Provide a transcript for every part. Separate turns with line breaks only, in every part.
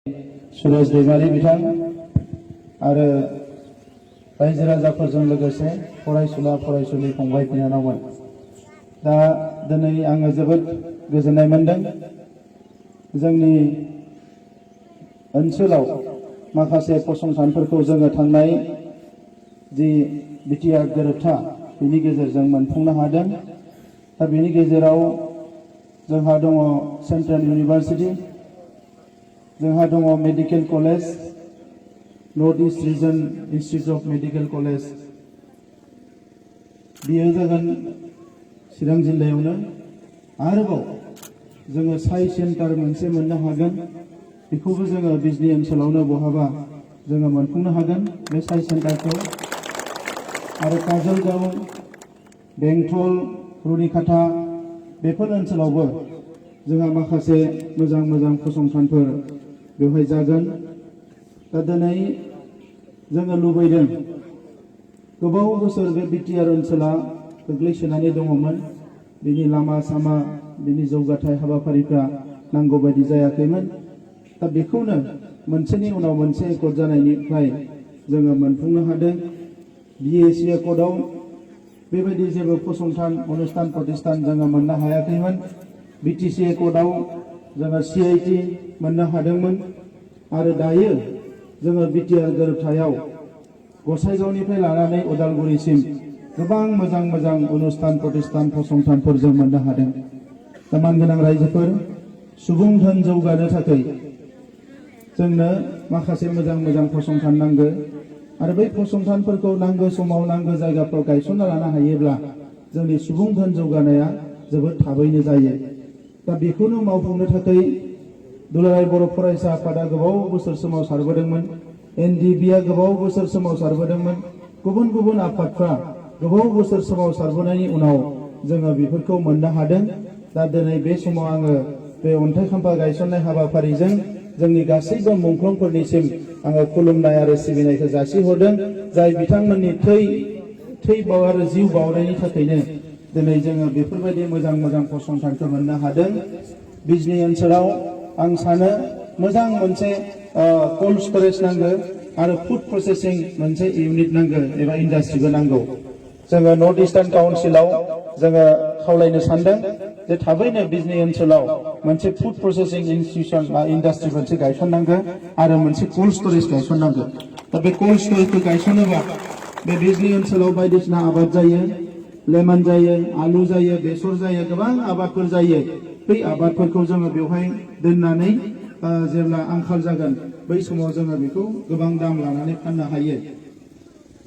सुरेश दैमारि बिथां आरो रायजो राजाफोरजों लोगोसे फरायसुला फरायसुलि फंबाय बिनानावमोन। दा दिनै आङो जोबोद गोजोननाय मोनदों। जोंनि ओनसोलाव माखासे फसंथानफोरखौ जोङो थांनाय जि बिटिआर गोरोबथा बेनि गेजेरजों मोनफुंनो हादों। दा बेनि गेजेराव जोंहा दङ सेन्ट्रेल इउनिभार्सिटि, जोंहा दङ medical college, north east region institute of medical college, बेयो जागोन चिरां जिल्लायावनो। आरोबाव जोङो साइ सेन्टार मोनसे मोननो हागोन, बेखौबो जोङो बिजनी ओनसोलावनो बहाबा जोङो मोनफुंनो हागोन बे साइ सेन्टारखौ। आरो काजलगांव, बेंटल, रुनिकाटा बेफोर ओनसोलावबो जोंहा माखासे मोजां मोजां फसंथानफोर बेवहाय जागोन। दा दिनै जोङो लुबैदों, गोबाव बोसोर बे बिटिआर ओनसोला गोग्लैसोनानै दङमोन। बिनि लामा सामा, बिनि जौगाथाय हाबाफारिफ्रा नांगौ बायदि जायाखैमोन। दा बेखौनो मोनसेनि उनाव मोनसे एकर्ड जानायनिफ्राय जोङो मोनफुंनो हादों। बिएसि एकर्डआव बेबायदि जेबो फसंथान अनुष्ठान प्रतिष्ठान जोङो मोननो हायाखैमोन। बिटिसि एकर्डआव जोङो सिआइटि मोननो हादोंमोन। आरो दायो जोङो बिटिआर गोरोबथायाव गसाइगावनिफ्राय लानानै उदालगुरिसिम गोबां मोजां मोजां अनुष्ठान प्रतिष्ठान फसंथानफोर जों मोननो हादों। दा मानगोनां रायजोफोर, सुबुं धोन जौगानो थाखाय जोंनो माखासे मोजां मोजां फसंथान नांगौ। आरो बै फसंथानफोरखौ नांगौ समाव नांगौ जायगाफ्राव गायसनना लानो हायोब्ला जोंनि सुबुं धोन जौगानाया जोबोद थाबैनो जायो। दा बेखौनो मावफुंनो थाखाय दुलाराय बर' फरायसा आफादा गोबाव बोसोर सोमावसारबोदोंमोन। एनडिबिआ गोबाव बोसोर सोमावसारबोदोंमोन। गुबुन गुबुन आफादफ्रा गोबाव बोसोर सोमावसारबोनायनि उनाव जोङो बेफोरखौ मोननो हादों। दा दिनै बे समाव आङो बे अन्थाइ खाम्फा गायसननाय हाबाफारिजों जोंनि गासैबो मुंख्लंफोरनिसिम आङो खुलुमनाय आरो सिबिनायखौ जासिहरदों, जाय बिथांमोननि थै आरो जिउ बाउनायनि थाखायनो दिनै जोङो बेफोरबायदि मोजां मोजां फसंथानखौ मोननो हादों। बिजनी ओनसोलाव आं सानो मोजां मोनसे कोल्ड स्टरेज नांगौ आरो फुड प्रसेसिं मोनसे इउनिट नांगौ एबा इन्डास्ट्रिबो नांगौ। जोङो नर्थ इस्टार्न काउन्सिलाव जोङो खावलायनो सानदों जे थाबैनो बिजनी ओनसोलाव मोनसे फुड प्रसेसिं इन्स्टिट्यूशन बा इन्डास्ट्रि मोनसे गायसननांगौ आरो मोनसे कोल्ड स्टरेज गायसननांगौ। दा बे कोल्ड स्टरेजखौ गायसनोबा बे बिजनी ओनसोलाव बायदिसिना आबाद जायो, लेमन जायो, आलु जायो, बेसर जायो, गोबां आबादफोर जायो। बै आबादफोरखौ जोङो बेवहाय दोननानै जेब्ला आंखाल जागोन बै समाव जोङो बेखौ गोबां दाम लानानै फाननो हायो।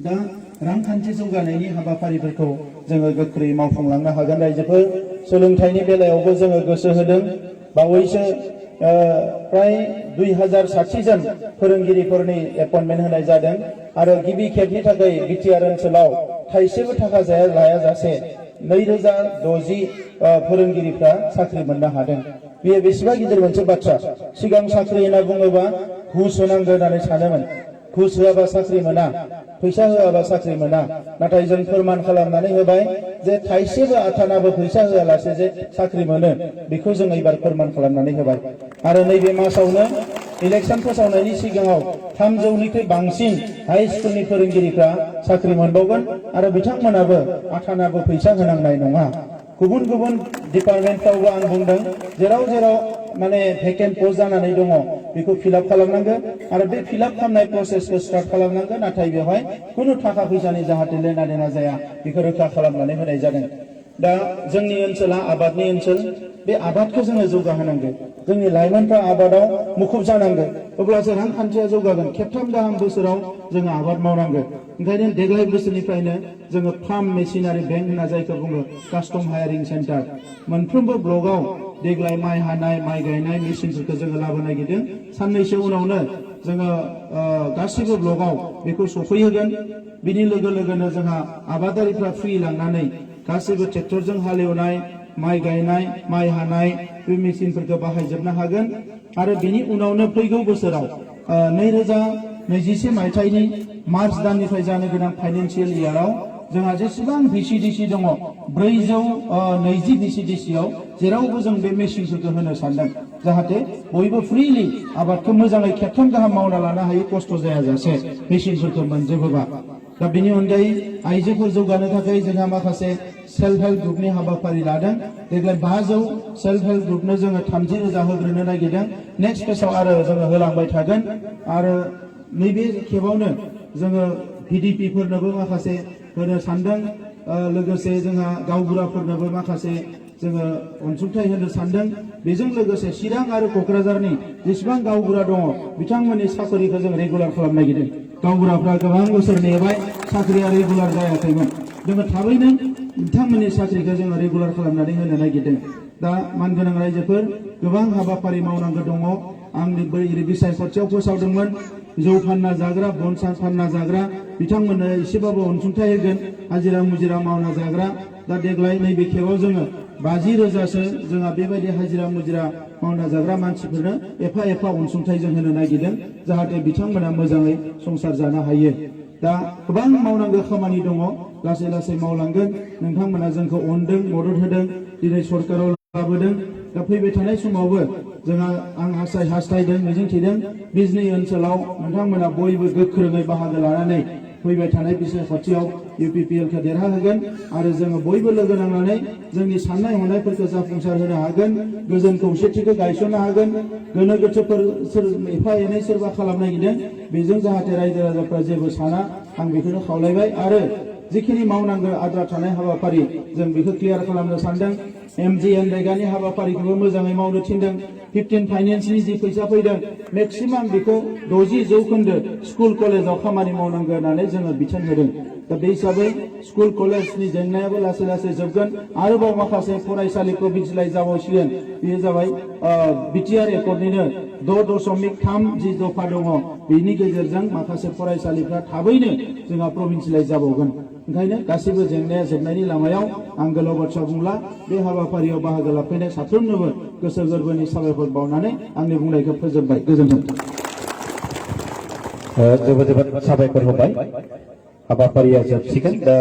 दा रांखान्थि जौगानायनि हाबाफारिफोरखौ जोङो गोख्रै मावफुंलांनो हागोन। रायजोफोर, सोलोंथाइनि बेलायावबो जोङो गोसो होदों। बावैसो प्राय 2060 जन फोरोंगिरिफोरनि एपइन्टमेन्ट होनाय जादों। आरो गिबि खेबनि थाखाय बिटिआर ओनसोलाव थाइसेबो थाखा लायाजासे 2060 फोरोंगिरिफ्रा साख्रि मोननो हादों। बेयो बेसेबा गिदिर मोनसे बाथ्रा। सिगां साख्रि होनना बुङोबा घुस होनांगौ होननानै सानोमोन। घुस होआबा साख्रि मोना, फैसा होआबा साख्रि मोना। नाथाय जों फोरमान खालामनानै होबाय जे थाइसेबो आथानाबो फैसा होआलासे जे साख्रि मोनो, बेखौ जों एबार फोरमान खालामनानै होबाय। आरो नैबे मासावनो इलेक्सन फोसावनायनि सिगाङाव 300निख्रुइ बांसिन हाई स्कुलनि फोरोंगिरिफ्रा साख्रि मोनबावगोन आरो बिथांमोनाबो आथानाबो फैसा होनांनाय नङा। गुबुन गुबुन डिपार्टमेन्टफ्रावबो आं बुंदों, जेराव जेराव माने भेकेन्ट पस्ट जानानै दङ बेखौ फिलआप खालामनांगोन आरो बे फिलआप खालामनाय प्रसेसखौ स्टार्ट खालामनांगोन। नाथाय बेवहाय खुनु थाखा फैसानि जाहाथे लेना देना जाया बेखौ रोखा खालामनानै होनाय जादों। दा जोंनि ओनसोला आबादनि ओनसोल, बे आबादखौ जोङो जौगाहोनांगोन। जोंनि लाइमोनफ्रा आबादाव मुखुब जानांगोन, अब्लासो रांखान्थिया जौगागोन। खेबथाम गाहाम बोसोराव जोङो आबाद मावनांगोन। ओंखायनो देग्लाय बोसोरनिफ्रायनो जोङो फार्म मेसिनारि बेंक होनना जायखौ बुङो कास्टम हायारिं सेन्टार, मोनफ्रोमबो ब्लकआव देग्लाय माइ हानाय, माइ गायनाय मेसिनफोरखौ जोङो लाबोनो नागिरदों। साननैसो उनावनो जोङो गासिबो ब्लकआव बेखौ सफैहोगोन। बिनि लोगो लोगोनो जोंहा आबादारिफ्रा फ्रि लांनानै गासिबो ट्रेक्टरजों हालेवनाय, माइ गायनाय, माइ हानाय बे मेसिनफोरखौ बाहायजोबनो हागोन। आरो बिनि उनावनो फैगौ बोसोराव 2021 मायथाइनि मार्च दाननिफ्राय जानो गोनां फाइनेन्सियेल इयाराव जोंहा जेसेबां VCDC दङ 420 VCDCआव जेरावबो जों बे मेसिनफोरखौ होनो सानदों जाहाथे बयबो फ्रिलि आबादखौ मोजाङै खेबथाम गाहाम मावना लानो हायो खस्थ' जायाजासे मेसिनफोरखौ मोनजोबोबा दा बेनि अनगायै आइजोफोर जौगानो थाखाय जोंहा माखासे सेल्फ हेल्प ग्रुपनि हाबाफारि लादों देग्लाय 500 सेल्फ हेल्प ग्रुपनो जोङो 30,000 होग्रोनो नागिरदों नेक्स्ट फेसआव आरो जोङो होलांबाय थागोन आरो नैबे खेबावनो जोङो VDP फोरनोबो माखासे होनो सानदों लोगोसे जोंहा गावबुराफोरनोबो माखासे जोङो अनसुंथाइ होनो सानदों बेजों लोगोसे चिरां आरो क'क्राझारनि जेसेबां गावबुरा दङ बिथांमोननि साख्रिखौ जों रेगुलार खालामनो नागिरदों गावबुराफ्रा गोबां बोसोर नेबाय साख्रिया रेगुलार जायाखैमोन जोङो थाबैनो बिथांमोननि साख्रिखौ जोङो रेगुलार खालामनानै होनो नागिरदों दा मानगोनां रायजोफोर गोबां हाबाफारि मावनांगौ दङ आंनि बै बिसायख'थियाव फोसावदोंमोन जौ फानना जाग्रा बन फानना जाग्रा बिथांमोननो एसेबाबो अनसुंथाइ होगोन हाजिरा मुजिरा मावना जाग्रा दा देग्लाय नैबे खेबाव जोङो 50,000सो जोंहा बेबायदि हाजिरा मुजिरा मावना जाग्रा मानसिफोरनो एफा एफा अनसुंथाइ जों होनो नागिरदों जाहाथे बिथांमोना मोजाङै संसार जानो हायो दा गोबां मावनांगौ खामानि दङ लासै लासै मावलांगोन नोंथांमोना जोंखौ अनदों मदद होदों दिनै सरकाराव लाबोदों दा फैबाय थानाय समावबो जोंहा आं हास्थायदों मिजिंथिदों बिजनि ओनसोलाव नोंथांमोना बयबो गोख्रोङै बाहागो लानानै फैबाय थानाय बिसायख'थियाव UPPLखौ देरहाहोगोन आरो जोङो बयबो लोगो नांनानै जोंनि साननाय हनायफोरखौ जाफुंसार होनो हागोन गोजोन खौसेथिखौ गायसननो हागोन गोनो गोथोफोर एफा एनै सोरबा खालामनो नागिरदों बेजों जाहाथे रायजो राजाफ्रा जेबो साना आं बेखौनो खावलायबाय आरो जिखिनि मावनांगौ आद्रा थानाय हाबाफारि जों बेखौ क्लियार खालामनो सानदों MGN रेगानि हाबाफारिखौबो मोजाङै मावनो थिनदों 15 फाइनेन्सनि जि फैसा फैदों मेक्सिमाम बेखौ 60% स्कुल कलेजाव खामानि मावनांगौ होननानै जोङो बिथोन होदों दा बे हिसाबै स्कुल कलेजनि जेंनायाबो लासै लासै जोबगोन आरोबाव माखासे फरायसालि प्रभिन्सियेलाइज जाबावसिगोन बेयो जाबाय BTR एकर्डनिनो 6.3 जि दफा दङ बेनि गेजेरजों माखासे फरायसालिफ्रा थाबैनो जोंहा प्रभिन्सियेलाइज जाबावगोन ओंखायनो गासैबो जेंनाया जोबनायनि लामायाव आं गोलाव बाथ्रा बुंला बे हाबाफारियाव बाहागो लाफैनाय साफ्रोमनोबो गोसो गोरबोनि साबायखर बावनानै आंनि बुंनायखौ फोजोबबाय गोजोन्थों
जोबोद जोबोद साबायखर होबाय हाबाफारिया जोबसिगोन दा